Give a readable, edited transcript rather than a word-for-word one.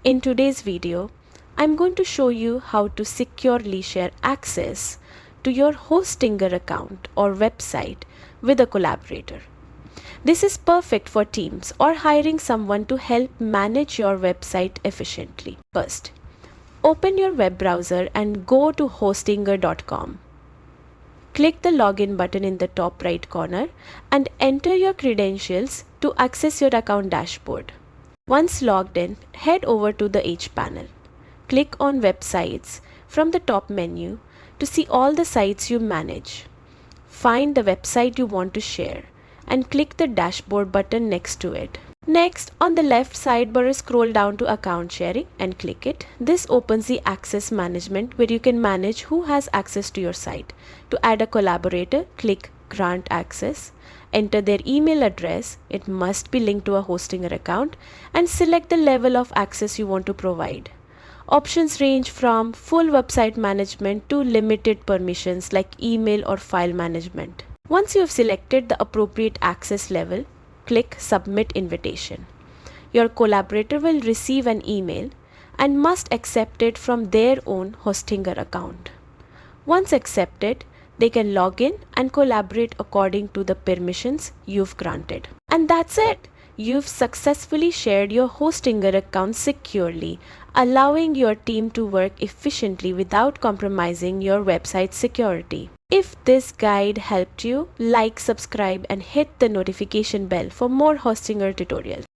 In today's video, I'm going to show you how to securely share access to your Hostinger account or website with a collaborator. This is perfect for teams or hiring someone to help manage your website efficiently. First, open your web browser and go to hostinger.com. Click the login button in the top right corner and enter your credentials to access your account dashboard. Once logged in, head over to the hPanel. Click on Websites from the top menu to see all the sites you manage. Find the website you want to share and click the Dashboard button next to it. Next, on the left sidebar, scroll down to Account Sharing and click it. This opens the Access Management where you can manage who has access to your site. To add a collaborator, click Grant Access. Enter their email address, it must be linked to a Hostinger account, and select the level of access you want to provide. Options range from full website management to limited permissions like email or file management. Once you have selected the appropriate access level, click Submit Invitation. Your collaborator will receive an email and must accept it from their own Hostinger account. Once accepted, they can log in and collaborate according to the permissions you've granted. And that's it! You've successfully shared your Hostinger account securely, allowing your team to work efficiently without compromising your website's security. If this guide helped you, like, subscribe, and hit the notification bell for more Hostinger tutorials.